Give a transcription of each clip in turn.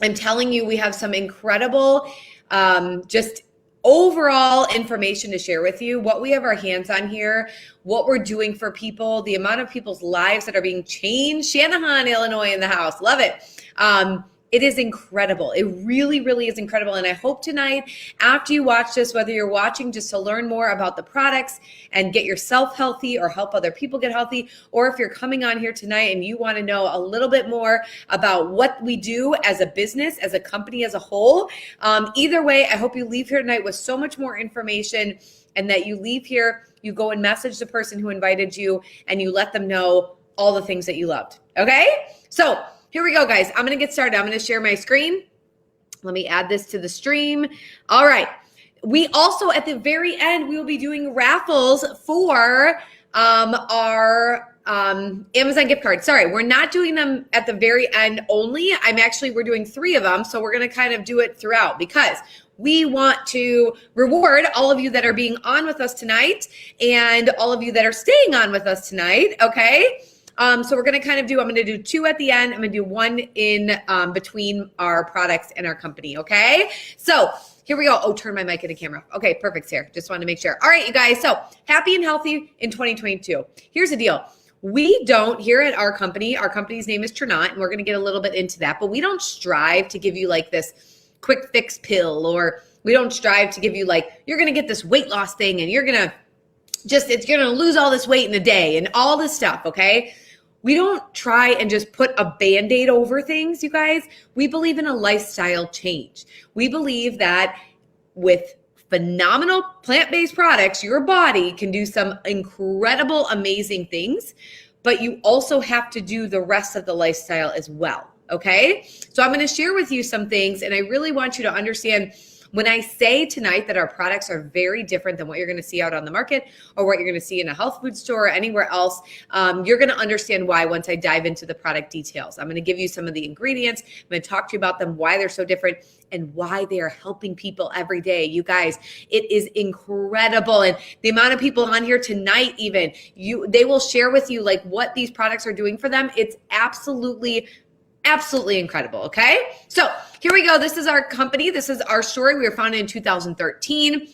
I'm telling you, we have some incredible, just overall information to share with you, what we have our hands on here, what we're doing for people, the amount of people's lives that are being changed. Shanahan, Illinois in the house. Love it. It is incredible. It really, really is incredible. And I hope tonight, after you watch this, whether you're watching just to learn more about the products and get yourself healthy or help other people get healthy, or if you're coming on here tonight and you want to know a little bit more about what we do as a business, as a company as a whole, either way, I hope you leave here tonight with so much more information, and that you leave here, you go and message the person who invited you and you let them know all the things that you loved. Okay? So here we go, guys. I'm going to get started. I'm going to share my screen. Let me add this to the stream. All right. We also, at the very end, we will be doing raffles for our Amazon gift cards. Sorry, we're not doing them at the very end only. We're doing 3 of them. So we're going to kind of do it throughout, because we want to reward all of you that are being on with us tonight and all of you that are staying on with us tonight. Okay. So we're going to kind of I'm going to do 2 at the end. I'm going to do 1 in between our products and our company. Okay. So here we go. Oh, turn my mic into camera. Okay, perfect, Sarah. Just wanted to make sure. All right, you guys. So happy and healthy in 2022. Here's the deal. We don't, here at our company's name is Tranont, and we're going to get a little bit into that, but we don't strive to give you like this quick fix pill, or we don't strive to give you like, you're going to get this weight loss thing and you're going to it's going to lose all this weight in a day and all this stuff. Okay. We don't try and just put a Band-Aid over things, you guys. We believe in a lifestyle change. We believe that with phenomenal plant-based products, your body can do some incredible, amazing things, but you also have to do the rest of the lifestyle as well, okay? So I'm going to share with you some things, and I really want you to understand when I say tonight that our products are very different than what you're going to see out on the market or what you're going to see in a health food store or anywhere else, you're going to understand why once I dive into the product details. I'm going to give you some of the ingredients. I'm going to talk to you about them, why they're so different, and why they are helping people every day. You guys, it is incredible. And the amount of people on here tonight, even, they will share with you like what these products are doing for them. It's absolutely incredible. Okay. So here we go. This is our company. This is our story. We were founded in 2013.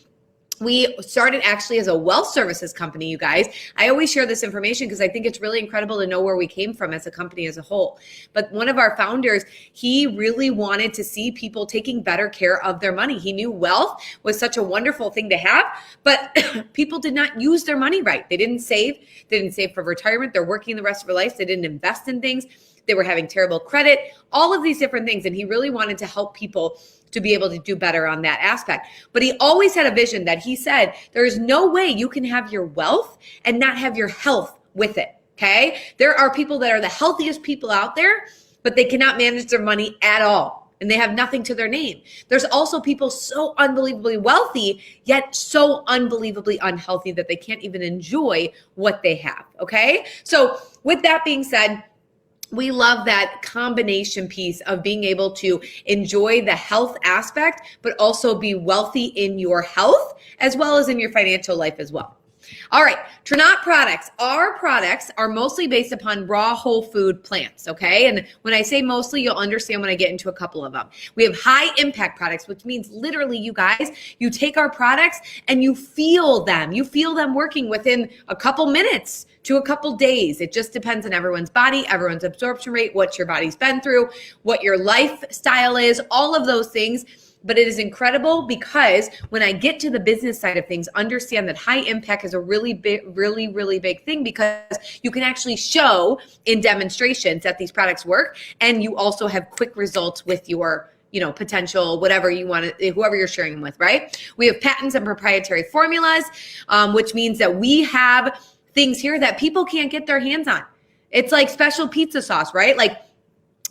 We started actually as a wealth services company, you guys. I always share this information because I think it's really incredible to know where we came from as a company as a whole. But one of our founders, he really wanted to see people taking better care of their money. He knew wealth was such a wonderful thing to have, but people did not use their money right. They didn't save. They didn't save for retirement. They're working the rest of their lives. They didn't invest in things. They were having terrible credit, all of these different things. And he really wanted to help people to be able to do better on that aspect. But he always had a vision that he said, there is no way you can have your wealth and not have your health with it. Okay. There are people that are the healthiest people out there, but they cannot manage their money at all. And they have nothing to their name. There's also people so unbelievably wealthy, yet so unbelievably unhealthy that they can't even enjoy what they have. Okay. So with that being said, we love that combination piece of being able to enjoy the health aspect, but also be wealthy in your health as well as in your financial life as well. All right, Tranont Products. Our products are mostly based upon raw whole food plants, okay? And when I say mostly, you'll understand when I get into a couple of them. We have high impact products, which means literally, you guys, you take our products and you feel them. You feel them working within a couple minutes to a couple days. It just depends on everyone's body, everyone's absorption rate, what your body's been through, what your lifestyle is, all of those things. But it is incredible because when I get to the business side of things, understand that high impact is a really big thing, because you can actually show in demonstrations that these products work, and you also have quick results with your potential, whatever you want to, whoever you're sharing them with, right? We have patents and proprietary formulas, which means that we have things here that people can't get their hands on. It's like special pizza sauce, right? Like,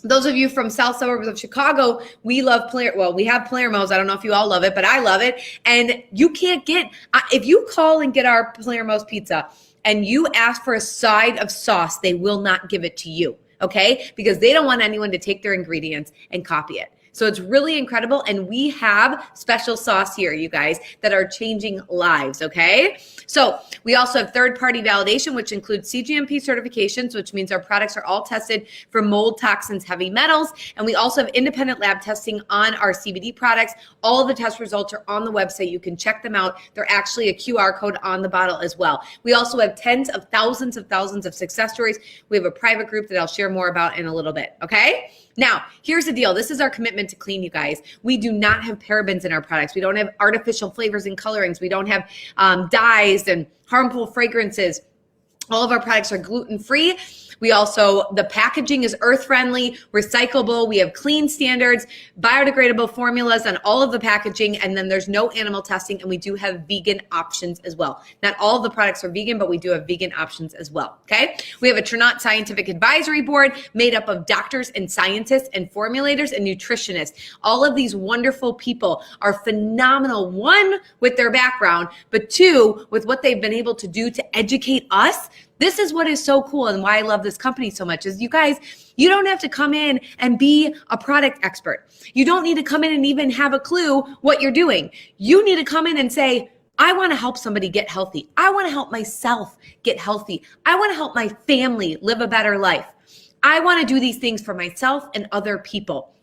those of you from South suburbs of Chicago, we love we have Palermo's. I don't know if you all love it, but I love it. And you can't get, if you call and get our Palermo's pizza and you ask for a side of sauce, they will not give it to you, okay? Because they don't want anyone to take their ingredients and copy it. So it's really incredible. And we have special sauce here, you guys, that are changing lives, okay? So we also have third-party validation, which includes CGMP certifications, which means our products are all tested for mold, toxins, heavy metals. And we also have independent lab testing on our CBD products. All of the test results are on the website. You can check them out. They're actually a QR code on the bottle as well. We also have tens of thousands of success stories. We have a private group that I'll share more about in a little bit, okay? Now, here's the deal. This is our commitment to clean, you guys. We do not have parabens in our products. We don't have artificial flavors and colorings. We don't have dyes and harmful fragrances. All of our products are gluten-free. We also, the packaging is earth-friendly, recyclable. We have clean standards, biodegradable formulas on all of the packaging, and then there's no animal testing, and we do have vegan options as well. Not all of the products are vegan, but we do have vegan options as well, okay? We have a Tranont Scientific Advisory Board made up of doctors and scientists and formulators and nutritionists. All of these wonderful people are phenomenal, one, with their background, but two, with what they've been able to do to educate us. This is what is so cool and why I love this company so much is you guys, you don't have to come in and be a product expert. You don't need to come in and even have a clue what you're doing. You need to come in and say, I want to help somebody get healthy. I want to help myself get healthy. I want to help my family live a better life. I want to do these things for myself and other people.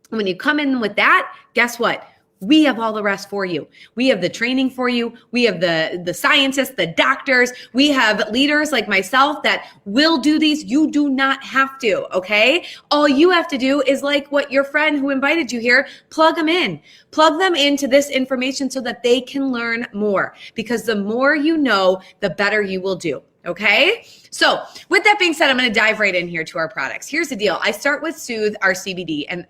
When you come in with that, guess what? We have all the rest for you. We have the training for you. We have the scientists, the doctors. We have leaders like myself that will do these. You do not have to, okay? All you have to do is like what your friend who invited you here, plug them in. Plug them into this information so that they can learn more. Because the more you know, the better you will do. Okay. So with that being said, I'm going to dive right in here to our products. Here's the deal. I start with Soothe, our CBD, and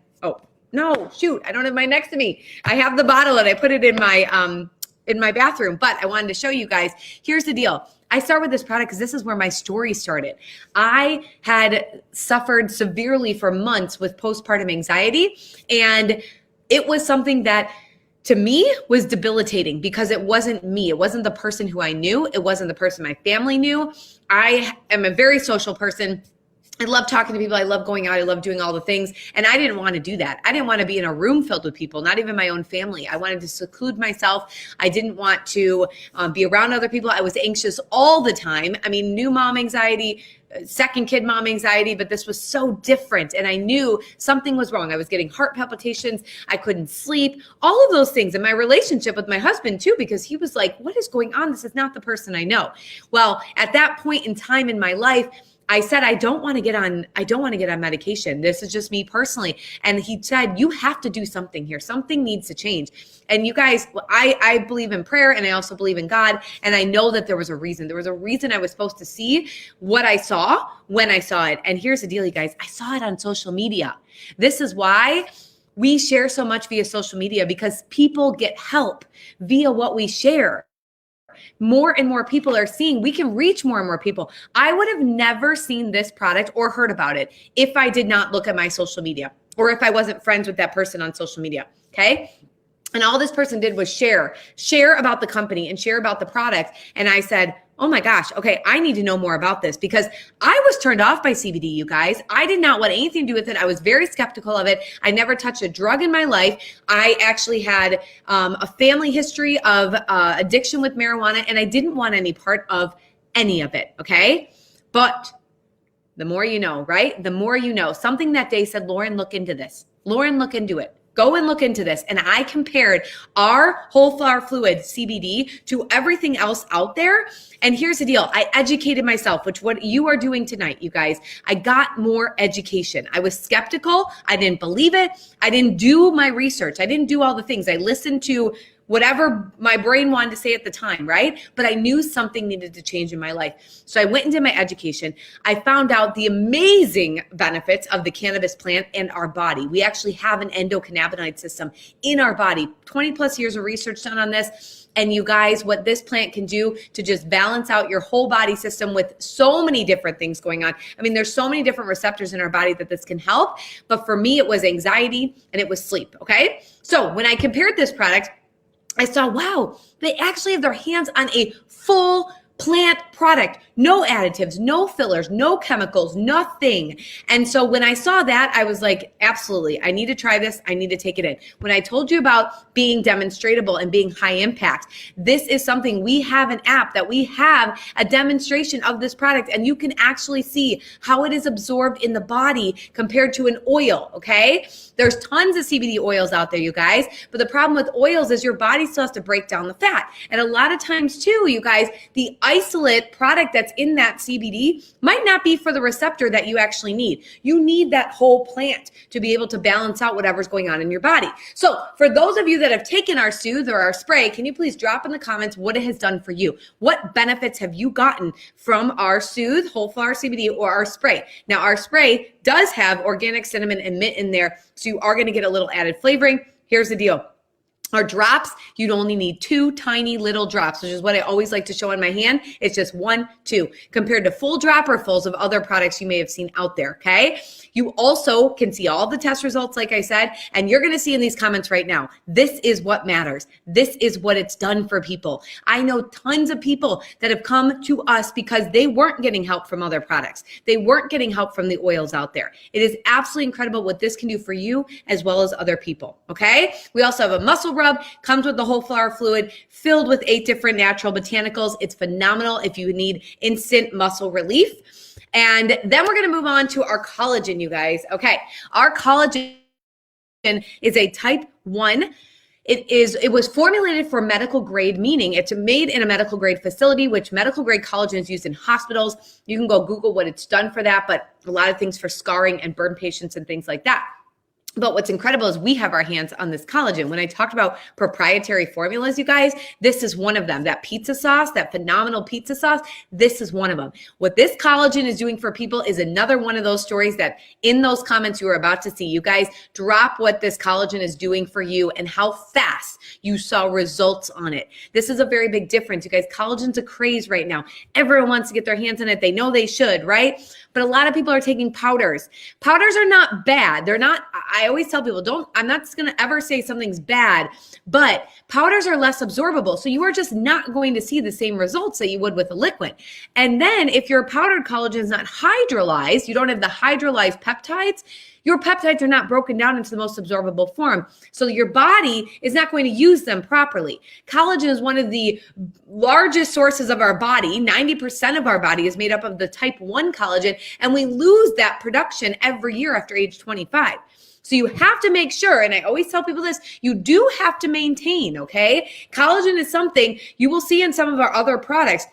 no, shoot, I don't have mine next to me. I have the bottle and I put it in my bathroom, but I wanted to show you guys. Here's the deal. I start with this product because this is where my story started. I had suffered severely for months with postpartum anxiety, and it was something that to me was debilitating because it wasn't me. It wasn't the person who I knew. It wasn't the person my family knew. I am a very social person. I love talking to people. I love going out. I love doing all the things. And I didn't want to do that. I didn't want to be in a room filled with people, not even my own family. I wanted to seclude myself. I didn't want to be around other people. I was anxious all the time. I mean, new mom anxiety, second kid mom anxiety, but this was so different. And I knew something was wrong. I was getting heart palpitations. I couldn't sleep, all of those things. And my relationship with my husband too, because he was like, what is going on? This is not the person I know. Well, at that point in time in my life, I said, I don't want to get on medication. This is just me personally. And he said, you have to do something here. Something needs to change. And you guys, I believe in prayer and I also believe in God. And I know that there was a reason. There was a reason I was supposed to see what I saw when I saw it. And here's the deal, you guys. I saw it on social media. This is why we share so much via social media, because people get help via what we share. More and more people are seeing, we can reach more and more people. I would have never seen this product or heard about it if I did not look at my social media or if I wasn't friends with that person on social media, okay? And all this person did was share about the company and share about the product. And I said, oh my gosh, okay, I need to know more about this because I was turned off by CBD, you guys. I did not want anything to do with it. I was very skeptical of it. I never touched a drug in my life. I actually had a family history of addiction with marijuana, and I didn't want any part of any of it, okay? But the more you know, right? The more you know. Something that day said, Lauren, look into this. Lauren, look into it. Go and look into this. And I compared our whole flower fluid CBD to everything else out there. And here's the deal. I educated myself, which what you are doing tonight, you guys. I got more education. I was skeptical. I didn't believe it. I didn't do my research. I didn't do all the things. I listened to whatever my brain wanted to say at the time, right? But I knew something needed to change in my life. So I went into my education. I found out the amazing benefits of the cannabis plant and our body. We actually have an endocannabinoid system in our body. 20 plus years of research done on this. And you guys, what this plant can do to just balance out your whole body system with so many different things going on. I mean, there's so many different receptors in our body that this can help. But for me, it was anxiety and it was sleep, okay? So when I compared this product, I saw, wow, they actually have their hands on a full plant product. no additives, no fillers, no chemicals, nothing. And so when I saw that, I was like, absolutely, I need to try this. I need to take it in. When I told you about being demonstratable and being high impact, this is something. We have an app that we have a demonstration of this product, and you can actually see how it is absorbed in the body compared to an oil, okay? There's tons of CBD oils out there, you guys, but the problem with oils is your body still has to break down the fat. And a lot of times too, you guys, the isolate product that's in that CBD might not be for the receptor that you actually need. You need that whole plant to be able to balance out whatever's going on in your body. So for those of you that have taken our Soothe or our spray, can you please drop in the comments what it has done for you? What benefits have you gotten from our Soothe whole flower CBD or our spray? Now our spray does have organic cinnamon and mint in there, so you are going to get a little added flavoring. Here's the deal. Our drops, you'd only need 2 tiny little drops, which is what I always like to show in my hand. It's just 1, 2, compared to full dropperfuls of other products you may have seen out there, okay? You also can see all the test results, like I said, and you're going to see in these comments right now, this is what matters. This is what it's done for people. I know tons of people that have come to us because they weren't getting help from other products. They weren't getting help from the oils out there. It is absolutely incredible what this can do for you as well as other people, okay? We also have a muscle rub, comes with the whole flower fluid filled with 8 different natural botanicals. It's phenomenal if you need instant muscle relief. And then we're going to move on to our collagen, you guys. Okay, our collagen is a type 1. It was formulated for medical grade, meaning it's made in a medical grade facility, which medical grade collagen is used in hospitals. You can go Google what it's done for that, but a lot of things for scarring and burn patients and things like that. But what's incredible is we have our hands on this collagen. When I talked about proprietary formulas, you guys, this is one of them. That pizza sauce, that phenomenal pizza sauce, this is one of them. What this collagen is doing for people is another one of those stories that in those comments you are about to see. You guys drop what this collagen is doing for you and how fast you saw results on it. This is a very big difference. You guys, collagen's a craze right now. Everyone wants to get their hands on it. They know they should, right? But a lot of people are taking powders. Powders are not bad. They're not, I always tell people, I'm not going to ever say something's bad, but powders are less absorbable. So you are just not going to see the same results that you would with a liquid. And then if your powdered collagen is not hydrolyzed, you don't have the hydrolyzed peptides, your peptides are not broken down into the most absorbable form. So your body is not going to use them properly. Collagen is one of the largest sources of our body. 90% of our body is made up of the type 1 collagen, and we lose that production every year after age 25. So you have to make sure, and I always tell people this, you do have to maintain, okay? Collagen is something you will see in some of our other products.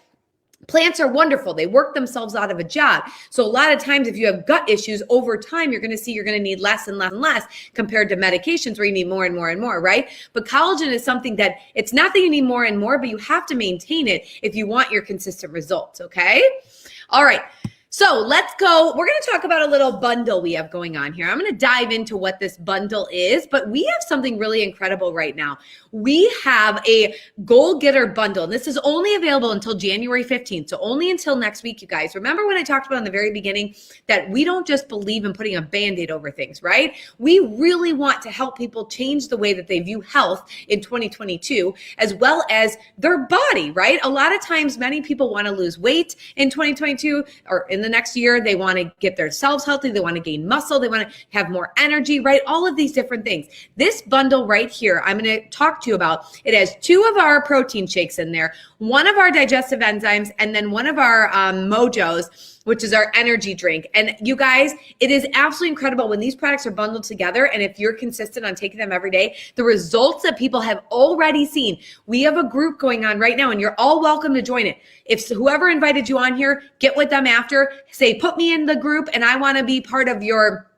Plants are wonderful. They work themselves out of a job. So a lot of times if you have gut issues over time, you're going to see you're going to need less and less and less compared to medications where you need more and more and more, right? But collagen is something that it's not that you need more and more, but you have to maintain it if you want your consistent results, okay? All right. So let's go. We're going to talk about a little bundle we have going on here. I'm going to dive into what this bundle is, but we have something really incredible right now. We have a goal getter bundle, and this is only available until January 15th. So only until next week, you guys. Remember when I talked about in the very beginning that we don't just believe in putting a Band-Aid over things, right? We really want to help people change the way that they view health in 2022, as well as their body, right? A lot of times, many people want to lose weight in 2022 or in the next year. They want to get themselves healthy. They want to gain muscle. They want to have more energy, right? All of these different things. This bundle right here, I'm going to talk to you about. It has 2 of our protein shakes in there, 1 of our digestive enzymes, and then 1 of our Mojos, which is our energy drink. And you guys, it is absolutely incredible when these products are bundled together. And if you're consistent on taking them every day, the results that people have already seen. We have a group going on right now, and you're all welcome to join it. If whoever invited you on here, get with them after, say, put me in the group and I want to be part of your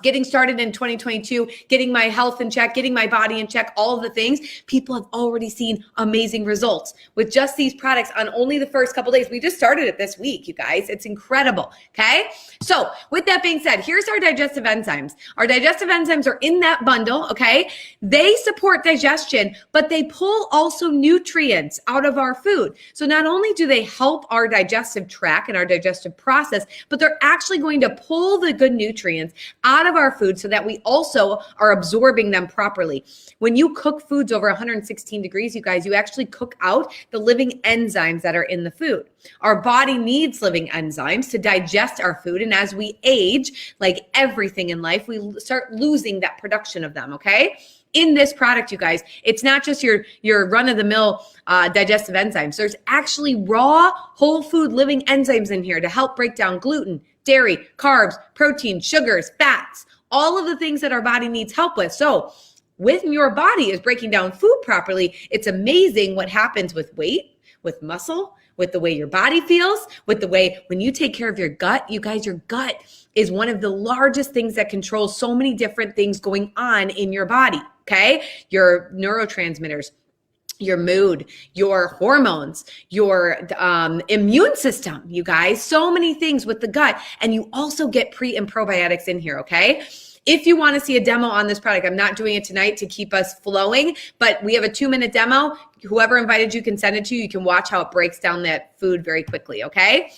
getting started in 2022, getting my health in check, getting my body in check, all of the things. People have already seen amazing results with just these products on only the first couple days. We just started it this week, you guys. It's incredible. Okay. So with that being said, here's our digestive enzymes. Our digestive enzymes are in that bundle. Okay. They support digestion, but they pull also nutrients out of our food. So not only do they help our digestive tract and our digestive process, but they're actually going to pull the good nutrients out of our food so that we also are absorbing them properly. When you cook foods over 116 degrees, you guys, you actually cook out the living enzymes that are in the food. Our body needs living enzymes to digest our food. And as we age, like everything in life, we start losing that production of them, okay? In this product, you guys, it's not just your run-of-the-mill digestive enzymes. There's actually raw, whole food living enzymes in here to help break down gluten, dairy, carbs, protein, sugars, fats, all of the things that our body needs help with. So when your body is breaking down food properly, it's amazing what happens with weight, with muscle, with the way your body feels, with the way when you take care of your gut. You guys, your gut is one of the largest things that controls so many different things going on in your body, okay? Your neurotransmitters, your mood, your hormones, your immune system, you guys, so many things with the gut. And you also get pre and probiotics in here, okay? If you want to see a demo on this product, I'm not doing it tonight to keep us flowing, but we have a 2-minute demo. Whoever invited you can send it to you. You can watch how it breaks down that food very quickly, okay?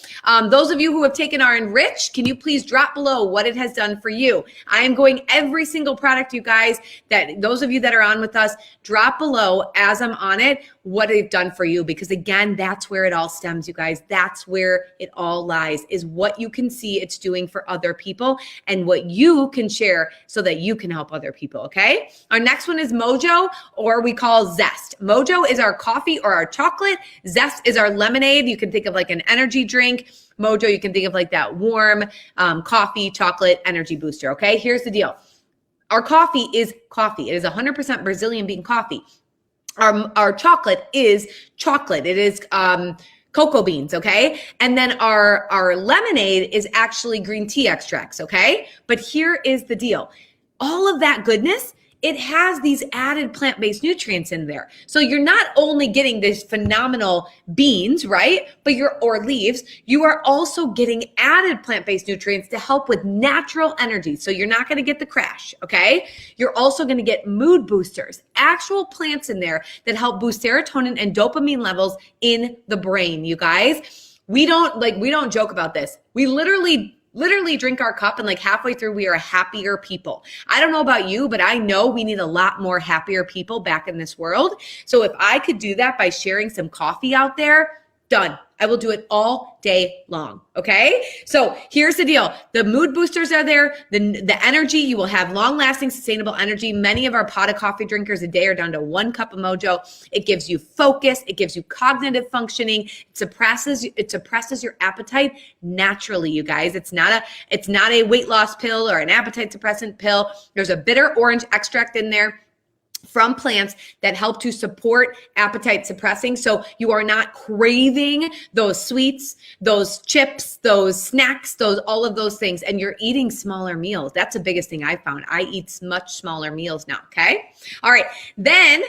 Those of you who have taken our Enrich, can you please drop below what it has done for you? I am going every single product, you guys, that those of you that are on with us, drop below as I'm on it, what they've done for you. Because again, that's where it all stems, you guys. That's where it all lies, is what you can see it's doing for other people and what you can share so that you can help other people, okay? Our next one is Mojo, or we call Zest. Mojo is our coffee or our chocolate. Zest is our lemonade. You can think of like an energy drink. Mojo, you can think of like that warm coffee, chocolate, energy booster, okay? Here's the deal. Our coffee is coffee. It is 100% Brazilian bean coffee. Our chocolate is chocolate. It is cocoa beans, okay? And then our lemonade is actually green tea extracts, okay? But here is the deal. All of that goodness, it has these added plant-based nutrients in there. So you're not only getting these phenomenal beans, right? Or leaves, you are also getting added plant-based nutrients to help with natural energy. So you're not going to get the crash, okay? You're also going to get mood boosters, actual plants in there that help boost serotonin and dopamine levels in the brain, you guys. We don't joke about this. We literally drink our cup and like halfway through we are happier people. I don't know about you, but I know we need a lot more happier people back in this world. So if I could do that by sharing some coffee out there, done. I will do it all day long. Okay. So here's the deal. The mood boosters are there. The energy, you will have long lasting, sustainable energy. Many of our pot of coffee drinkers a day are down to 1 cup of Mojo. It gives you focus. It gives you cognitive functioning. It suppresses your appetite naturally, you guys. It's not a weight loss pill or an appetite suppressant pill. There's a bitter orange extract in there from plants that help to support appetite suppressing. So you are not craving those sweets, those chips, those snacks, all of those things. And you're eating smaller meals. That's the biggest thing I found. I eat much smaller meals now. Okay. All right. Then,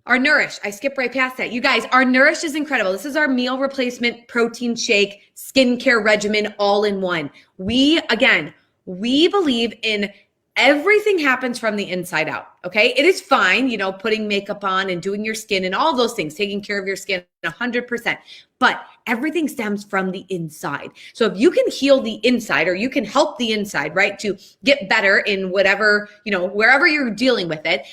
our Nourish. I skipped right past that. You guys, our Nourish is incredible. This is our meal replacement protein shake, skincare regimen, all in one. We believe in everything happens from the inside out, okay? It is fine, putting makeup on and doing your skin and all those things, taking care of your skin 100%, but everything stems from the inside. So if you can heal the inside, or you can help the inside, right, to get better in whatever, wherever you're dealing with it,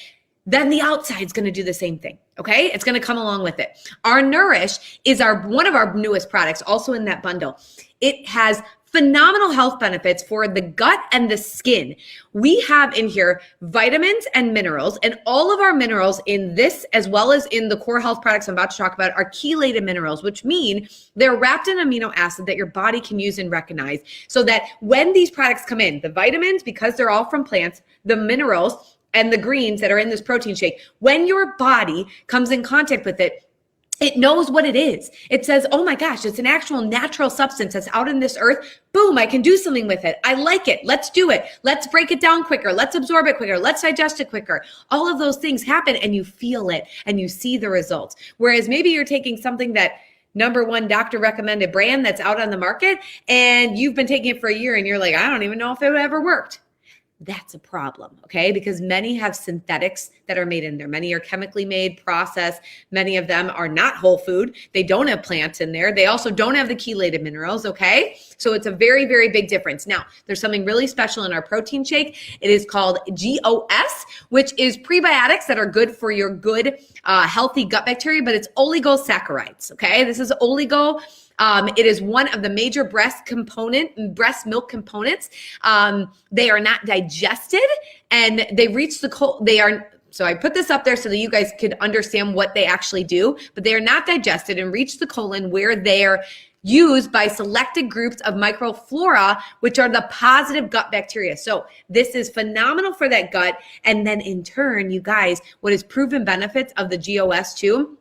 then the outside is going to do the same thing, okay? It's going to come along with it. Our Nourish is one of our newest products, also in that bundle. It has phenomenal health benefits for the gut and the skin. We have in here vitamins and minerals, and all of our minerals in this, as well as in the core health products I'm about to talk about, are chelated minerals, which mean they're wrapped in amino acid that your body can use and recognize, so that when these products come in, the vitamins, because they're all from plants, the minerals and the greens that are in this protein shake, when your body comes in contact with it, it knows what it is. It says, oh my gosh, it's an actual natural substance that's out in this earth. Boom, I can do something with it. I like it. Let's do it. Let's break it down quicker. Let's absorb it quicker. Let's digest it quicker. All of those things happen and you feel it and you see the results. Whereas maybe you're taking something that #1 doctor recommended brand that's out on the market and you've been taking it for a year and you're like, I don't even know if it ever worked. that's a problem, okay? Because many have synthetics that are made in there. Many are chemically made, processed. Many of them are not whole food. They don't have plants in there. They also don't have the chelated minerals, okay? So it's a very, very big difference. Now, there's something really special in our protein shake. It is called GOS, which is prebiotics that are good for your good, healthy gut bacteria, but it's oligosaccharides, okay? This is oligo. It is one of the major breast milk components. They are not digested, and they reach so I put this up there so that you guys could understand what they actually do, but they are not digested and reach the colon, where they are used by selected groups of microflora, which are the positive gut bacteria. So this is phenomenal for that gut. And then in turn, you guys, what is proven benefits of the GOS too,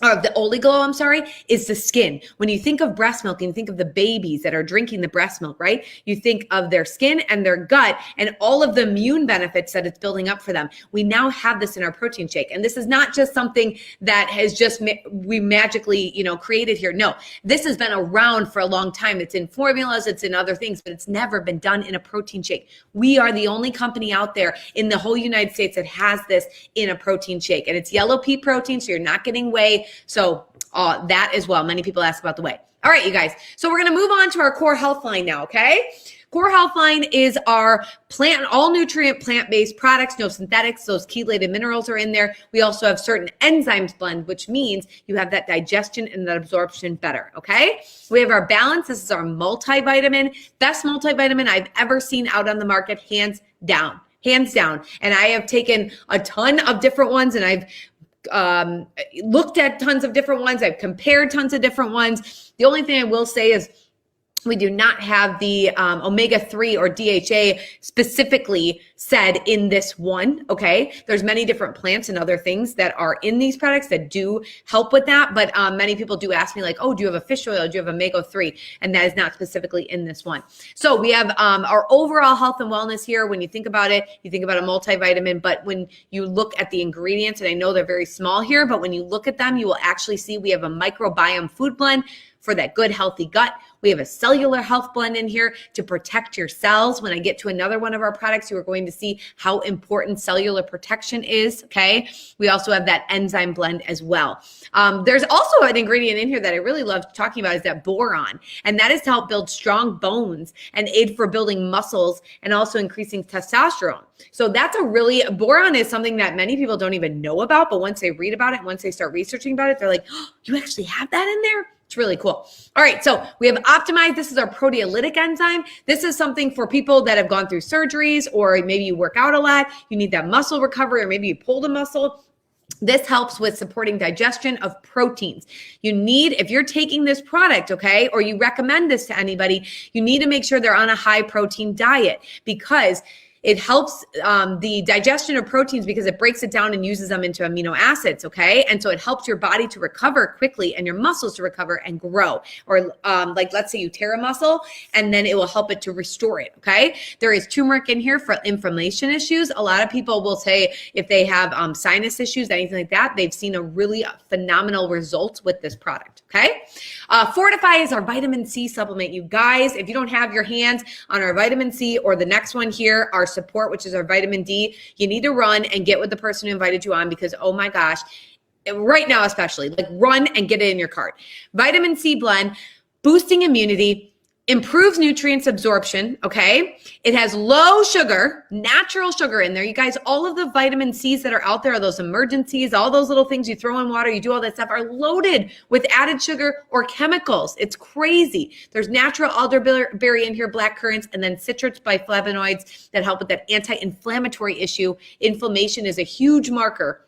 or the oligo, is the skin. When you think of breast milk and you think of the babies that are drinking the breast milk, right? You think of their skin and their gut and all of the immune benefits that it's building up for them. We now have this in our protein shake. And this is not just something that has just we magically, created here. No, this has been around for a long time. It's in formulas, it's in other things, but it's never been done in a protein shake. We are the only company out there in the whole United States that has this in a protein shake. And it's yellow pea protein, so you're not getting whey. So that as well. Many people ask about the whey. All right, you guys. So we're going to move on to our core health line now, okay? Core health line is our all nutrient plant-based products, no synthetics. Those chelated minerals are in there. We also have certain enzymes blend, which means you have that digestion and that absorption better, okay? We have our balance. This is our multivitamin, best multivitamin I've ever seen out on the market, hands down. Hands down. And I have taken a ton of different ones, and I've looked at tons of different ones. I've compared tons of different ones. The only thing I will say is we do not have the omega-3 or DHA specifically said in this one, okay? There's many different plants and other things that are in these products that do help with that, but many people do ask me like, oh, do you have a fish oil? Do you have omega-3? And that is not specifically in this one. So we have our overall health and wellness here. When you think about it, you think about a multivitamin, but when you look at the ingredients, and I know they're very small here, but when you look at them, you will actually see we have a microbiome food blend for that good, healthy gut. We have a cellular health blend in here to protect your cells. When I get to another one of our products, you are going to see how important cellular protection is, okay? We also have that enzyme blend as well. There's also an ingredient in here that I really love talking about, is that boron. And that is to help build strong bones and aid for building muscles and also increasing testosterone. So boron is something that many people don't even know about, but once they read about it, once they start researching about it, they're like, oh, you actually have that in there? It's really cool. All right, so we have optimized. This is our proteolytic enzyme. This is something for people that have gone through surgeries, or maybe you work out a lot, you need that muscle recovery, or maybe you pulled a muscle. This helps with supporting digestion of proteins. If you're taking this product, okay, or you recommend this to anybody, you need to make sure they're on a high protein diet, because it helps the digestion of proteins, because it breaks it down and uses them into amino acids, okay? And so it helps your body to recover quickly and your muscles to recover and grow. Or like, let's say you tear a muscle, and then it will help it to restore it, okay? There is turmeric in here for inflammation issues. A lot of people will say if they have sinus issues, anything like that, they've seen a really phenomenal result with this product, okay? Fortify is our vitamin C supplement. You guys, if you don't have your hands on our vitamin C or the next one here, our support, which is our vitamin D, you need to run and get with the person who invited you on, because, oh my gosh, right now especially, like, run and get it in your cart. Vitamin C blend, boosting immunity, improves nutrients absorption, okay? It has low sugar, natural sugar in there. You guys, all of the vitamin C's that are out there, those emergencies, all those little things you throw in water, you do all that stuff, are loaded with added sugar or chemicals. It's crazy. There's natural elderberry in here, black currants, and then citrus flavonoids that help with that anti-inflammatory issue. Inflammation is a huge marker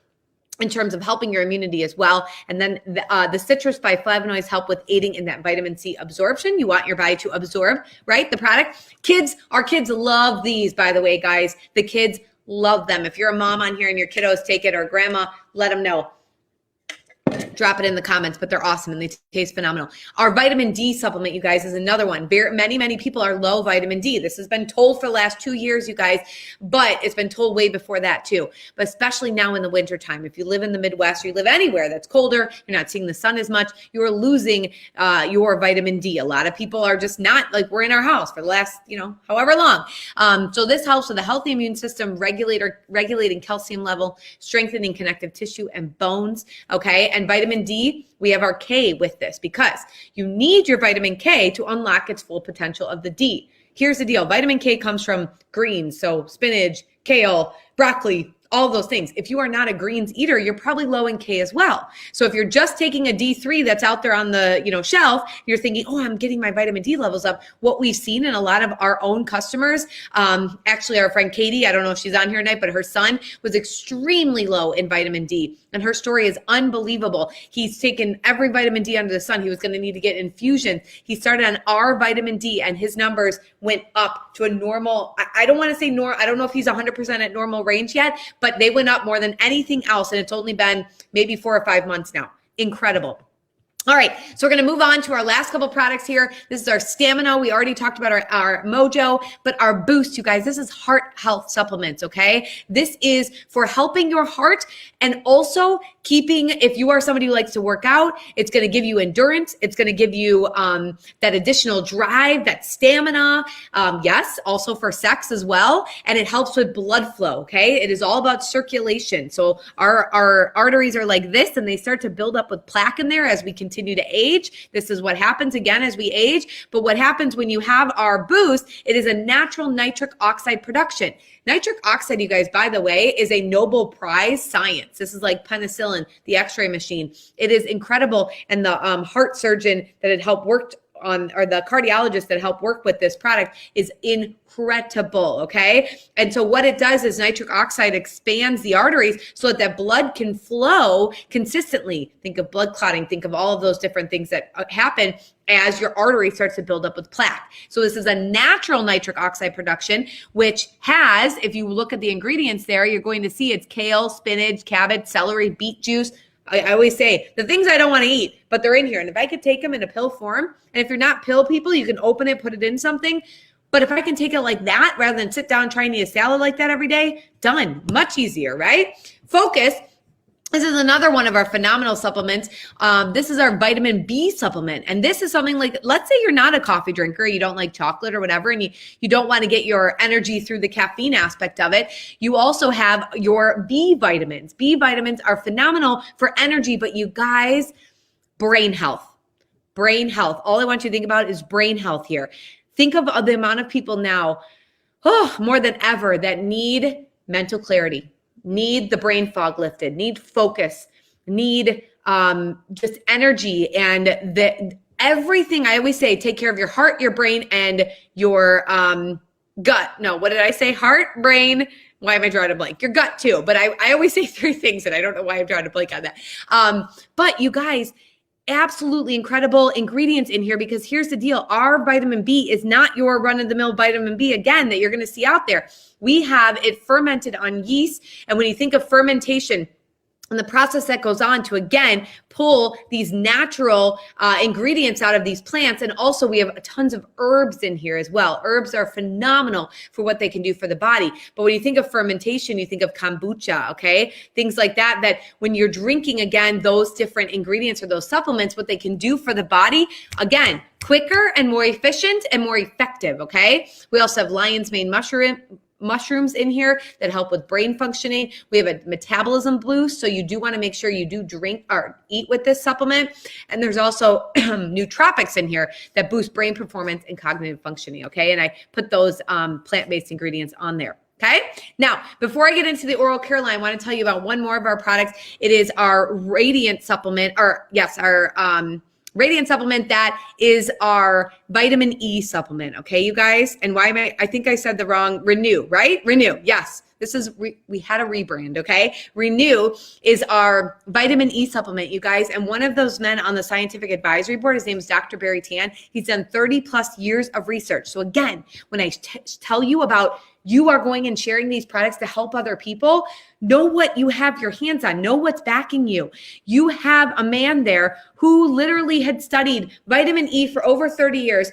in terms of helping your immunity as well. And then the citrus flavonoids help with aiding in that vitamin C absorption. You want your body to absorb, right, the product. Our kids love these, by the way, guys. The kids love them. If you're a mom on here and your kiddos take it, or grandma, let them know. drop it in the comments, but they're awesome and they taste phenomenal. Our vitamin D supplement, you guys, is another one. Many people are low vitamin D. This has been told for the last 2 years, you guys, but it's been told way before that too. But especially now in the wintertime, if you live in the Midwest or you live anywhere that's colder, you're not seeing the sun as much, you're losing your vitamin D. A lot of people are just not, like, we're in our house for the last, however long. So this helps with a healthy immune system, regulating calcium level, strengthening connective tissue and bones, okay? And vitamin D, we have our K with this because you need your vitamin K to unlock its full potential of the D. Here's the deal. Vitamin K comes from greens, so spinach, kale, broccoli, all of those things. If you are not a greens eater, you're probably low in K as well. So if you're just taking a D3 that's out there on the shelf, you're thinking, oh, I'm getting my vitamin D levels up. What we've seen in a lot of our own customers, actually our friend Katie, I don't know if she's on here tonight, but her son was extremely low in vitamin D. And her story is unbelievable. He's taken every vitamin D under the sun. He was going to need to get infusion. He started on our vitamin D and his numbers went up to a normal, I don't want to say I don't know if he's 100% at normal range yet, but they went up more than anything else. And it's only been maybe 4 or 5 months now. Incredible. All right, so we're going to move on to our last couple products here. This is our Stamina. We already talked about our Mojo, but our Boost, you guys, this is heart health supplements, okay? This is for helping your heart and also keeping, if you are somebody who likes to work out, it's going to give you endurance. It's going to give you that additional drive, that stamina. Yes, also for sex as well. And it helps with blood flow, okay? It is all about circulation. So our arteries are like this and they start to build up with plaque in there as we continue to age. This is what happens again as we age. But what happens when you have our Boost, it is a natural nitric oxide production. Nitric oxide, you guys, by the way, is a Nobel Prize science. This is like penicillin, the x-ray machine. It is incredible. And the heart surgeon that had helped worked on, or the cardiologist that helped work with this product is incredible, okay? And so what it does is nitric oxide expands the arteries so that blood can flow consistently. Think of blood clotting, think of all of those different things that happen as your artery starts to build up with plaque. So this is a natural nitric oxide production, which has, if you look at the ingredients there, you're going to see it's kale, spinach, cabbage, celery, beet juice. I always say the things I don't want to eat, but they're in here. And if I could take them in a pill form, and if you're not pill people, you can open it, put it in something. But if I can take it like that, rather than sit down and try and eat a salad like that every day, done. Much easier, right? Focus. This is another one of our phenomenal supplements. This is our vitamin B supplement. And this is something like, let's say you're not a coffee drinker, you don't like chocolate or whatever, and you don't want to get your energy through the caffeine aspect of it. You also have your B vitamins. B vitamins are phenomenal for energy, but you guys, brain health. Brain health. All I want you to think about is brain health here. Think of the amount of people now, more than ever, that need mental clarity, need the brain fog lifted, need focus, need just energy, and everything. I always say, take care of your heart, your brain, and your gut. No, what did I say? Heart, brain. Why am I drawing a blank? Your gut too. But I always say 3 things, and I don't know why I'm drawing a blank on that. But you guys, absolutely incredible ingredients in here, because here's the deal. Our vitamin B is not your run-of-the-mill vitamin B, again, that you're going to see out there. We have it fermented on yeast. And when you think of fermentation and the process that goes on to, again, pull these natural ingredients out of these plants. And also we have tons of herbs in here as well. Herbs are phenomenal for what they can do for the body. But when you think of fermentation, you think of kombucha, okay? Things like that, that when you're drinking, again, those different ingredients or those supplements, what they can do for the body, again, quicker and more efficient and more effective, okay? We also have lion's mane mushrooms in here that help with brain functioning. We have a metabolism boost, so you do want to make sure you do drink or eat with this supplement. And there's also nootropics in here that boost brain performance and cognitive functioning, okay? And I put those plant-based ingredients on there. Okay. Now, before I get into the oral care line, I want to tell you about one more of our products. It is our Radiant supplement, our Radiant supplement. That is our vitamin E supplement. Okay, you guys. And why am I think I said the wrong, Renew, right? Renew. Yes. This is, we had a rebrand. Okay. Renew is our vitamin E supplement, you guys. And one of those men on the scientific advisory board, his name is Dr. Barry Tan. He's done 30 plus years of research. So again, when I tell you about you are going and sharing these products to help other people, know what you have your hands on, know what's backing you. You have a man there who literally had studied vitamin E for over 30 years.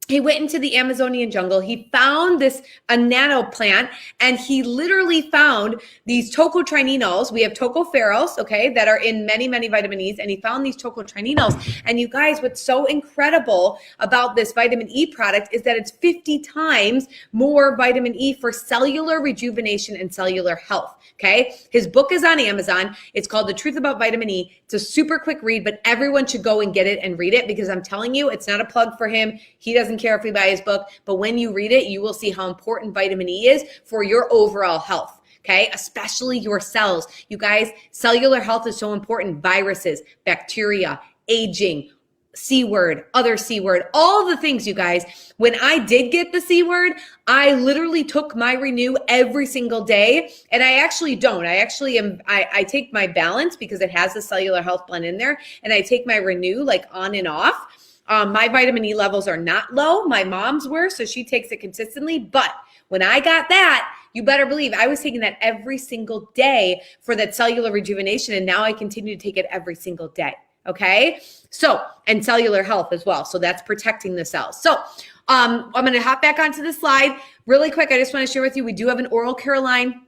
He went into the Amazonian jungle. He found a nano plant, and he literally found these tocotrienols. We have tocopherols, okay, that are in many, many vitamin E's, and he found these tocotrienols. And you guys, what's so incredible about this vitamin E product is that it's 50 times more vitamin E for cellular rejuvenation and cellular health, okay? His book is on Amazon. It's called The Truth About Vitamin E. It's a super quick read, but everyone should go and get it and read it, because I'm telling you, it's not a plug for him. He doesn't care if we buy his book, but when you read it, you will see how important vitamin E is for your overall health. Okay, especially your cells. You guys, cellular health is so important. Viruses, bacteria, aging, C word, other C word, all the things, you guys. When I did get the C word, I literally took my Renew every single day. And I actually don't. I take my Balance because it has the cellular health blend in there. And I take my Renew like on and off. My vitamin E levels are not low. My mom's were, so she takes it consistently. But when I got that, you better believe I was taking that every single day for that cellular rejuvenation. And now I continue to take it every single day. Okay. So, and cellular health as well. So that's protecting the cells. So, I'm going to hop back onto the slide really quick. I just want to share with you, we do have an oral care line.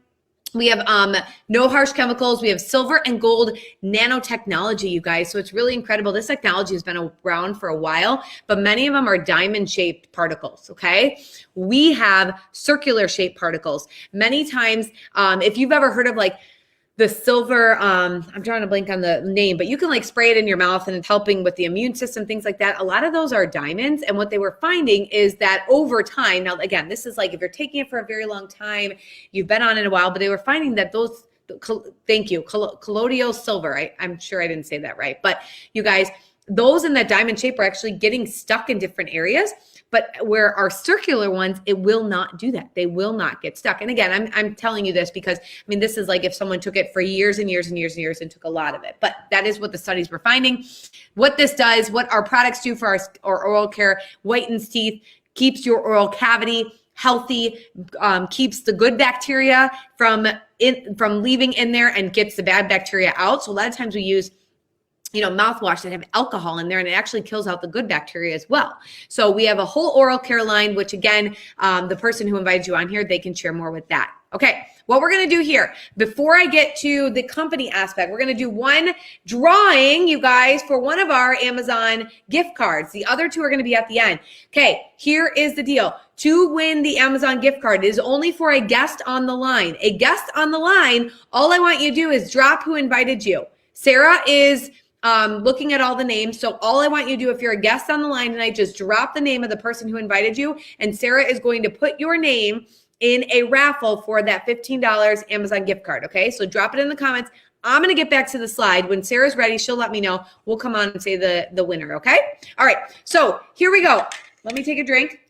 We have no harsh chemicals. We have silver and gold nanotechnology, you guys. So it's really incredible. This technology has been around for a while, but many of them are diamond-shaped particles, okay? We have circular-shaped particles. Many times, if you've ever heard of like the silver, I'm trying to blank on the name, but you can like spray it in your mouth and it's helping with the immune system, things like that. A lot of those are diamonds. And what they were finding is that over time, now again, this is like if you're taking it for a very long time, you've been on it a while, but they were finding that those, thank you, colloidal silver, I'm sure I didn't say that right, but you guys, those in that diamond shape are actually getting stuck in different areas. But where our circular ones, it will not do that. They will not get stuck. And again, I'm telling you this because, I mean, this is like if someone took it for years and years and years and years and took a lot of it. But that is what the studies were finding. What this does, what our products do for our oral care, whitens teeth, keeps your oral cavity healthy, keeps the good bacteria from leaving in there and gets the bad bacteria out. So a lot of times we use mouthwash that have alcohol in there, and it actually kills out the good bacteria as well. So we have a whole oral care line, which again, the person who invited you on here, they can share more with that. Okay, what we're going to do here, before I get to the company aspect, we're going to do one drawing, you guys, for one of our Amazon gift cards. The other two are going to be at the end. Okay, here is the deal. To win the Amazon gift card is only for a guest on the line. A guest on the line, all I want you to do is drop who invited you. Sarah is looking at all the names. So all I want you to do, if you're a guest on the line tonight, just drop the name of the person who invited you. And Sarah is going to put your name in a raffle for that $15 Amazon gift card. Okay. So drop it in the comments. I'm going to get back to the slide. When Sarah's ready, she'll let me know. We'll come on and say the winner. Okay. All right. So here we go. Let me take a drink.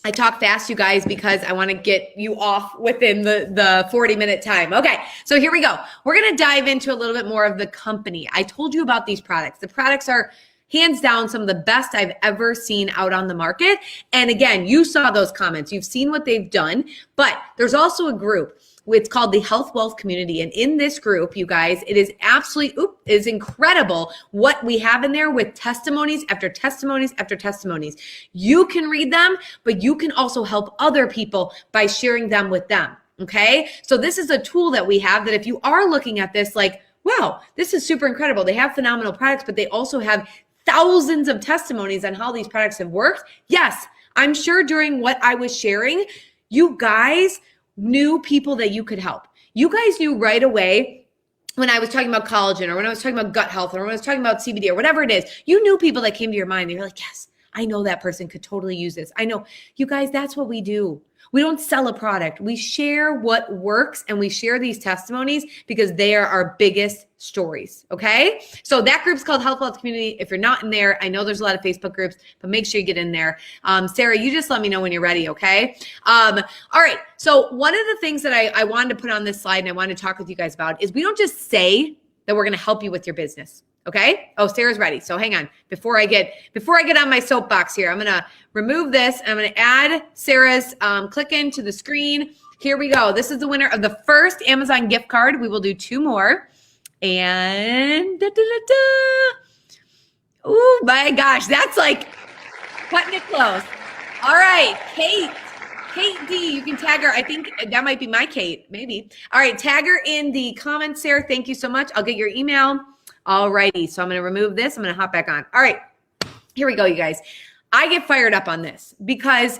I talk fast, you guys, because I want to get you off within the 40-minute time. Okay, so here we go. We're going to dive into a little bit more of the company. I told you about these products. The products are hands down some of the best I've ever seen out on the market. And again, you saw those comments. You've seen what they've done, but there's also a group. It's called the Health Wealth Community. And in this group, you guys, it is absolutely, is incredible what we have in there with testimonies after testimonies after testimonies. You can read them, but you can also help other people by sharing them with them. Okay. So this is a tool that we have that if you are looking at this, like, wow, this is super incredible. They have phenomenal products, but they also have thousands of testimonies on how these products have worked. Yes, I'm sure during what I was sharing, you guys knew people that you could help. You guys knew right away when I was talking about collagen or when I was talking about gut health or when I was talking about CBD or whatever it is, you knew people that came to your mind. You're like, yes, I know that person could totally use this. I know. You guys, that's what we do. We don't sell a product. We share what works and we share these testimonies because they are our biggest stories. Okay. So that group's called Health Wealth Community. If you're not in there, I know there's a lot of Facebook groups, but make sure you get in there. Sarah, you just let me know when you're ready. Okay. All right. So one of the things that I wanted to put on this slide and I want to talk with you guys about is we don't just say that we're going to help you with your business. Okay. Oh, Sarah's ready. So hang on. Before I get on my soapbox here, I'm going to remove this. I'm going to add Sarah's click into the screen. Here we go. This is the winner of the first Amazon gift card. We will do 2 more. And oh my gosh, that's like cutting it close. All right, Kate D, you can tag her. I think that might be my Kate, maybe. All right, tag her in the comments, Sarah. Thank you so much. I'll get your email. All righty, so I'm going to remove this. I'm going to hop back on. All right, here we go, you guys. I get fired up on this because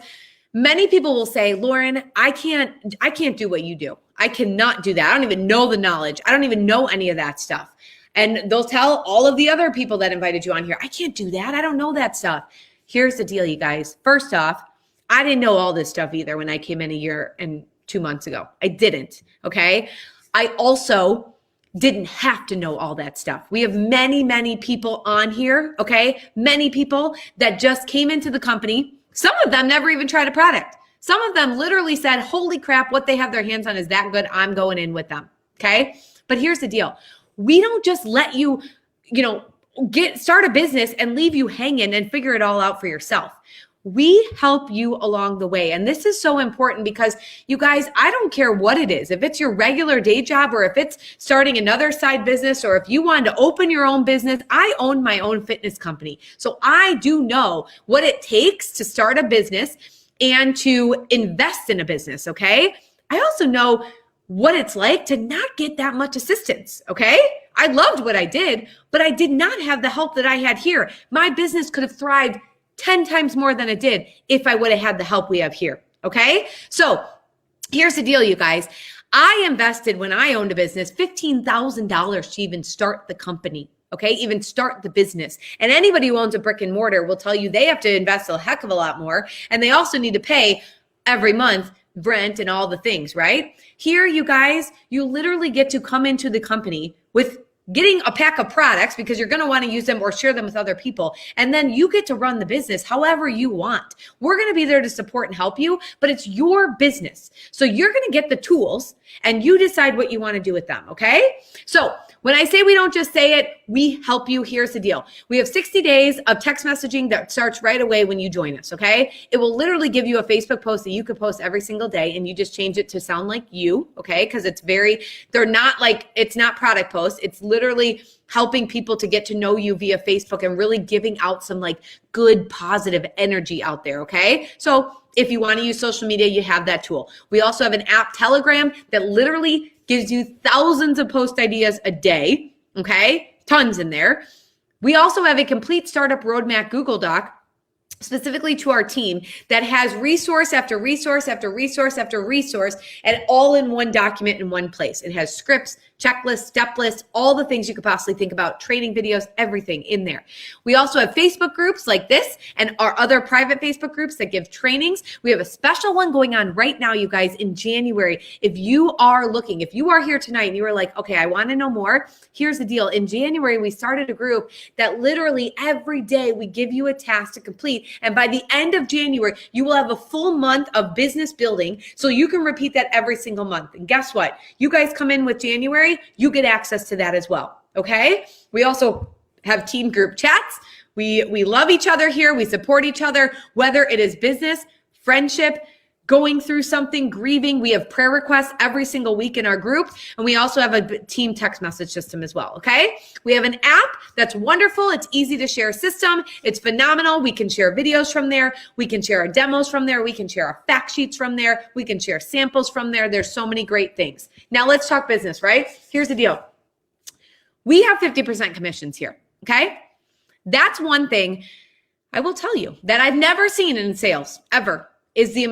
many people will say, Lauren, I can't do what you do. I cannot do that. I don't even know the knowledge. I don't even know any of that stuff. And they'll tell all of the other people that invited you on here, I can't do that. I don't know that stuff. Here's the deal, you guys. First off, I didn't know all this stuff either when I came in a year and 2 months ago. I didn't, okay? I also didn't have to know all that stuff. We have many, many people on here, okay? Many people that just came into the company. Some of them never even tried a product. Some of them literally said, holy crap, what they have their hands on is that good. I'm going in with them, okay? But here's the deal. We don't just let you, start a business and leave you hanging and figure it all out for yourself. We help you along the way. And this is so important because you guys, I don't care what it is. If it's your regular day job or if it's starting another side business or if you want to open your own business, I own my own fitness company. So I do know what it takes to start a business and to invest in a business, okay? I also know what it's like to not get that much assistance, okay? I loved what I did, but I did not have the help that I had here. My business could have thrived 10 times more than it did if I would have had the help we have here, okay? So here's the deal, you guys. I invested, when I owned a business, $15,000 to even start the company, okay? Even start the business. And anybody who owns a brick and mortar will tell you they have to invest a heck of a lot more, and they also need to pay every month rent and all the things, right? Here, you guys, you literally get to come into the company with getting a pack of products because you're going to want to use them or share them with other people. And then you get to run the business however you want. We're going to be there to support and help you, but it's your business. So you're going to get the tools and you decide what you want to do with them. Okay. So when I say we don't just say it, we help you. Here's the deal. We have 60 days of text messaging that starts right away when you join us. Okay. It will literally give you a Facebook post that you could post every single day and you just change it to sound like you. Okay. Cause they're not like, it's not product posts. It's literally helping people to get to know you via Facebook and really giving out some like good, positive energy out there. Okay. So if you want to use social media, you have that tool. We also have an app, Telegram, that literally gives you thousands of post ideas a day. Okay. Tons in there. We also have a complete startup roadmap Google Doc specifically to our team that has resource after resource after resource after resource, and all in one document in one place. It has scripts, checklists, step lists, all the things you could possibly think about, training videos, everything in there. We also have Facebook groups like this and our other private Facebook groups that give trainings. We have a special one going on right now, you guys, in January. If you are here tonight and you are like, okay, I want to know more, here's the deal. In January, we started a group that literally every day we give you a task to complete. And by the end of January, you will have a full month of business building so you can repeat that every single month. And guess what? You guys come in with January, you get access to that as well. Okay? We also have team group chats. We love each other here. We support each other, whether it is business, friendship, going through something, grieving. We have prayer requests every single week in our group. And we also have a team text message system as well. Okay. We have an app that's wonderful. It's easy to share system. It's phenomenal. We can share videos from there. We can share our demos from there. We can share our fact sheets from there. We can share samples from there. There's so many great things. Now let's talk business, right? Here's the deal. We have 50% commissions here. Okay. That's one thing I will tell you that I've never seen in sales ever, is the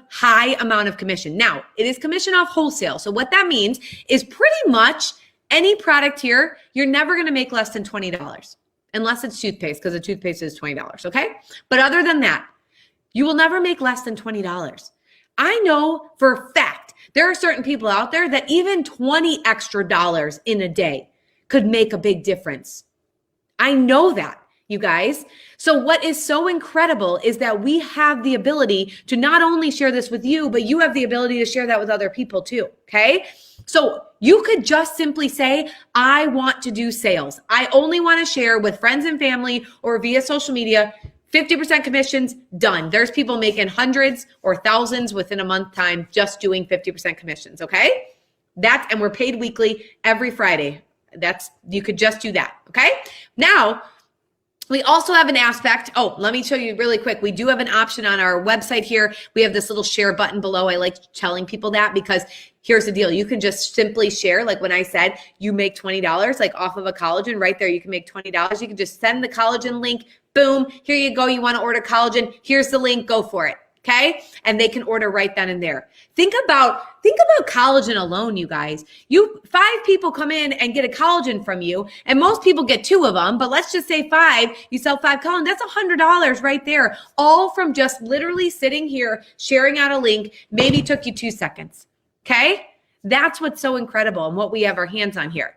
high amount of commission. Now, it is commission off wholesale. So what that means is pretty much any product here, you're never going to make less than $20 unless it's toothpaste, because the toothpaste is $20, okay? But other than that, you will never make less than $20. I know for a fact there are certain people out there that even $20 extra in a day could make a big difference. I know that. you guys. So what is so incredible is that we have the ability to not only share this with you, but you have the ability to share that with other people too, okay? So you could just simply say, I want to do sales. I only want to share with friends and family or via social media, 50% commissions, done. There's people making hundreds or thousands within a month time just doing 50% commissions, okay? And we're paid weekly every Friday. You could just do that, okay? Now, we also have an aspect. Oh, let me show you really quick. We do have an option on our website here. We have this little share button below. I like telling people that because here's the deal. You can just simply share. Like when I said you make $20 like off of a collagen, right there, you can make $20. You can just send the collagen link. Boom. Here you go. You want to order collagen. Here's the link. Go for it. Okay. And they can order right then and there. Think about collagen alone, you guys. 5 people come in and get a collagen from you, and most people get 2 of them, but let's just say 5, you sell 5 collagen. That's $100 right there, all from just literally sitting here, sharing out a link, maybe took you 2 seconds. Okay. That's what's so incredible and what we have our hands on here.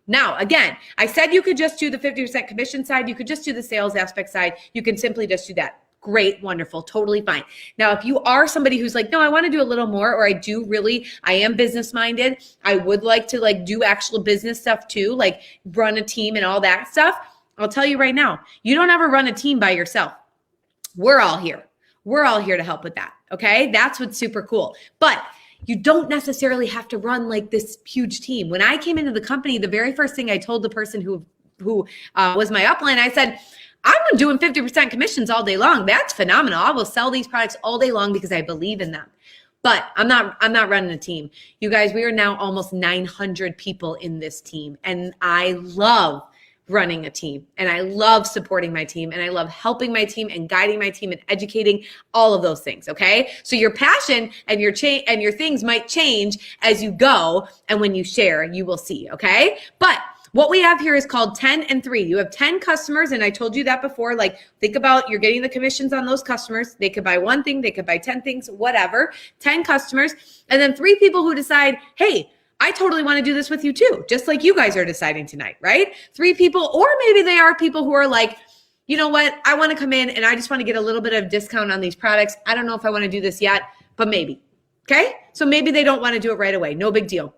Now, again, I said you could just do the 50% commission side. You could just do the sales aspect side. You can simply just do that. Great, wonderful, totally fine. Now, if you are somebody who's like, no, I want to do a little more, or I am business minded. I would like to do actual business stuff too, like run a team and all that stuff. I'll tell you right now, you don't ever run a team by yourself. We're all here. We're all here to help with that. Okay. That's what's super cool. But you don't necessarily have to run like this huge team. When I came into the company, the very first thing I told the person who was my upline, I said, I'm doing 50% commissions all day long. That's phenomenal. I will sell these products all day long because I believe in them. But I'm not running a team. You guys, we are now almost 900 people in this team. And I love running a team, and I love supporting my team, and I love helping my team and guiding my team and educating, all of those things. Okay. So your passion and your things might change as you go. And when you share, you will see. Okay. But what we have here is called 10 and 3. You have 10 customers, and I told you that before. Think about you're getting the commissions on those customers. They could buy 1 thing, they could buy 10 things, whatever. 10 customers, and then 3 people who decide, hey, I totally want to do this with you too, just like you guys are deciding tonight, right? 3 people, or maybe they are people who are like, you know what, I want to come in and I just want to get a little bit of discount on these products. I don't know if I want to do this yet, but maybe. Okay, so maybe they don't want to do it right away. No big deal.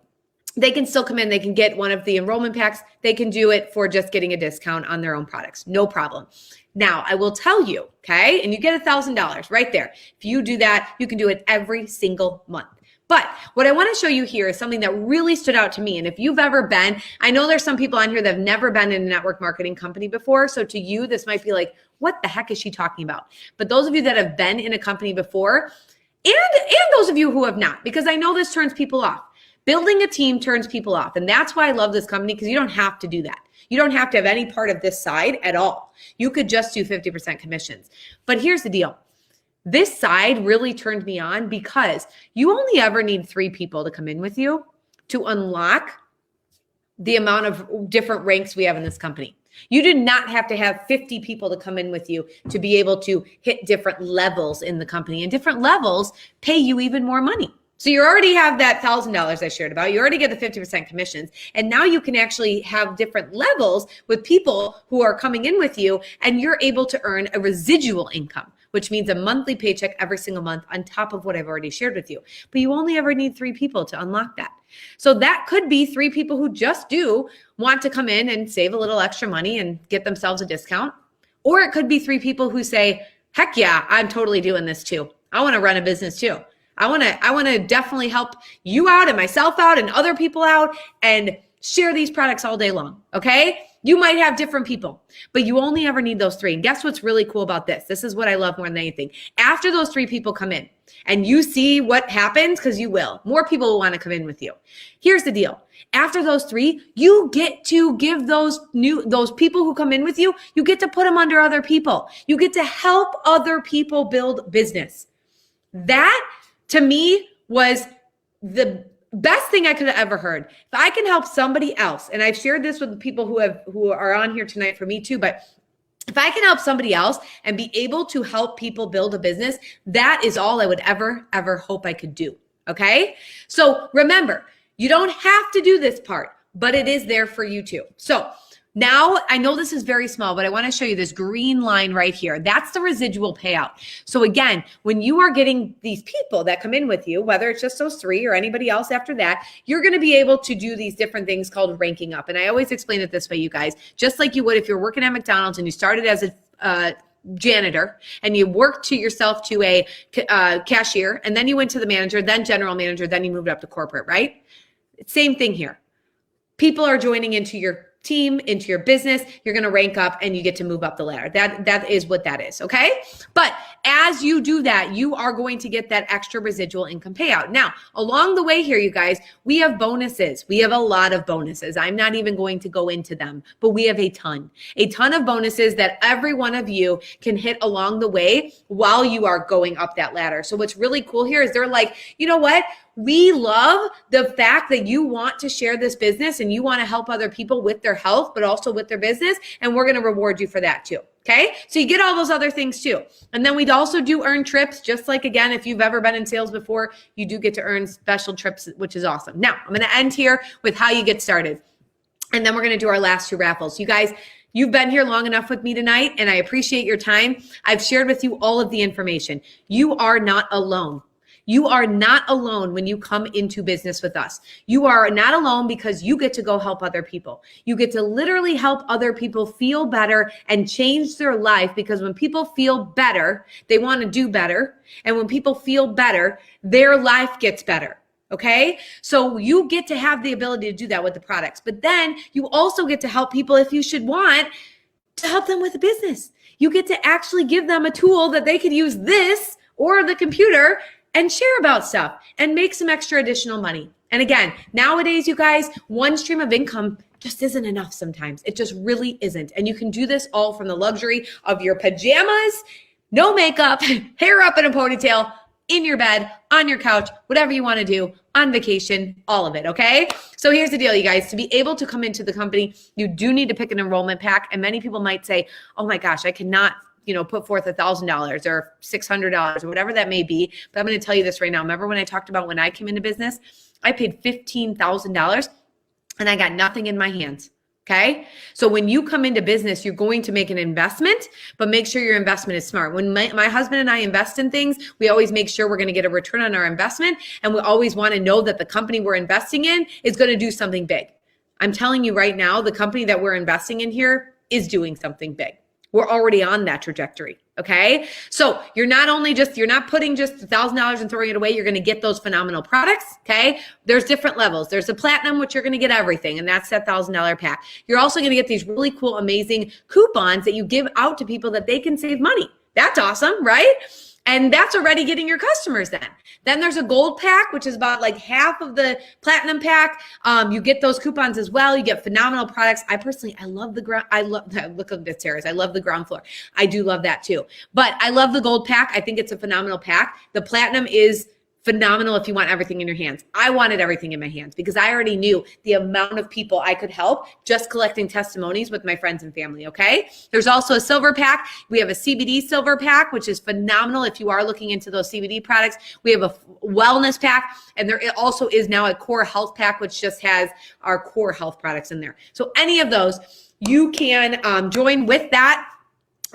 They can still come in. They can get one of the enrollment packs. They can do it for just getting a discount on their own products. No problem. Now, I will tell you, okay, and you get $1,000 right there. If you do that, you can do it every single month. But what I want to show you here is something that really stood out to me. And if you've ever been, I know there's some people on here that have never been in a network marketing company before. So to you, this might be like, what the heck is she talking about? But those of you that have been in a company before, and those of you who have not, because I know this turns people off. Building a team turns people off. And that's why I love this company, because you don't have to do that. You don't have to have any part of this side at all. You could just do 50% commissions. But here's the deal. This side really turned me on because you only ever need 3 people to come in with you to unlock the amount of different ranks we have in this company. You do not have to have 50 people to come in with you to be able to hit different levels in the company, and different levels pay you even more money. So you already have that $1,000 I shared about. You already get the 50% commissions. And now you can actually have different levels with people who are coming in with you, and you're able to earn a residual income, which means a monthly paycheck every single month on top of what I've already shared with you. But you only ever need 3 people to unlock that. So that could be 3 people who just do want to come in and save a little extra money and get themselves a discount. Or it could be 3 people who say, heck yeah, I'm totally doing this too. I want to run a business too. I want to definitely help you out and myself out and other people out and share these products all day long. Okay. You might have different people, but you only ever need those 3. And guess what's really cool about this? This is what I love more than anything. After those 3 people come in and you see what happens, because you will, more people will want to come in with you. Here's the deal. After those 3, you get to give those people who come in with you, you get to put them under other people. You get to help other people build business. That to me was the best thing I could have ever heard. If I can help somebody else, and I've shared this with people who are on here tonight for me too, but if I can help somebody else and be able to help people build a business, that is all I would ever hope I could do. Okay. So remember, you don't have to do this part, but it is there for you too. So Now, I know this is very small, but I want to show you this green line right here. That's the residual payout. So again, when you are getting these people that come in with you, whether it's just those 3 or anybody else after that, you're going to be able to do these different things called ranking up. And I always explain it this way, you guys, just like you would if you're working at McDonald's and you started as a janitor and you worked to yourself to a cashier, and then you went to the manager, then general manager, then you moved up to corporate, right? Same thing here. People are joining into your team, into your business, you're going to rank up and you get to move up the ladder. That is what that is. Okay. But as you do that, you are going to get that extra residual income payout. Now, along the way here, you guys, we have bonuses. We have a lot of bonuses. I'm not even going to go into them, but we have a ton of bonuses that every one of you can hit along the way while you are going up that ladder. So what's really cool here is they're like, you know what? We love the fact that you want to share this business and you want to help other people with their health, but also with their business. And we're going to reward you for that too. Okay. So you get all those other things too. And then we'd also do earn trips, just like, again, if you've ever been in sales before, you do get to earn special trips, which is awesome. Now I'm going to end here with how you get started. And then we're going to do our last 2 raffles. You guys, you've been here long enough with me tonight, and I appreciate your time. I've shared with you all of the information. You are not alone. You are not alone when you come into business with us. You are not alone because you get to go help other people. You get to literally help other people feel better and change their life, because when people feel better, they want to do better. And when people feel better, their life gets better. Okay. So you get to have the ability to do that with the products, but then you also get to help people, if you should want to help them with a business. You get to actually give them a tool that they could use this or the computer and share about stuff and make some extra additional money. And again, nowadays, you guys, one stream of income just isn't enough sometimes. It just really isn't. And you can do this all from the luxury of your pajamas, no makeup, hair up in a ponytail, in your bed, on your couch, whatever you want to do, on vacation, all of it, okay? So here's the deal, you guys. To be able to come into the company, you do need to pick an enrollment pack. And many people might say, oh my gosh, I cannot put forth $1,000 or $600 or whatever that may be. But I'm going to tell you this right now. Remember when I talked about when I came into business, I paid $15,000 and I got nothing in my hands. Okay. So when you come into business, you're going to make an investment, but make sure your investment is smart. When my husband and I invest in things, we always make sure we're going to get a return on our investment. And we always want to know that the company we're investing in is going to do something big. I'm telling you right now, the company that we're investing in here is doing something big. We're already on that trajectory. Okay. So you're not putting just $1,000 and throwing it away. You're going to get those phenomenal products. Okay. There's different levels. There's a platinum, which you're going to get everything. And that's that $1,000 pack. You're also going to get these really cool, amazing coupons that you give out to people that they can save money. That's awesome, right? And that's already getting your customers then. Then there's a gold pack, which is about like half of the platinum pack. You get those coupons as well. You get phenomenal products. I love the ground. Look at this terrace. I love the ground floor. I do love that too. But I love the gold pack. I think it's a phenomenal pack. The platinum is phenomenal if you want everything in your hands. I wanted everything in my hands because I already knew the amount of people I could help just collecting testimonies with my friends and family, okay? There's also a silver pack. We have a CBD silver pack, which is phenomenal if you are looking into those CBD products. We have a wellness pack, and there also is now a core health pack, which just has our core health products in there. So any of those, you can join with that.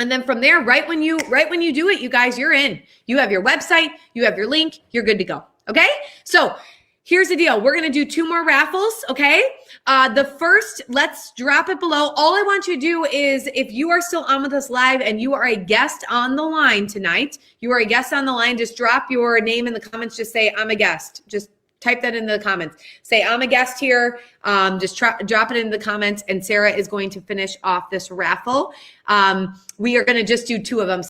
And then from there, right when you do it, you guys, you're in. You have your website, you have your link, you're good to go. Okay. So here's the deal. We're going to do 2 more raffles. Okay. The first, let's drop it below. All I want you to do is, if you are still on with us live and you are a guest on the line tonight, just drop your name in the comments. Just say, I'm a guest. Just type that in the comments. Say, I'm a guest here. Just drop it in the comments, and Sarah is going to finish off this raffle. We are going to just do 2 of them.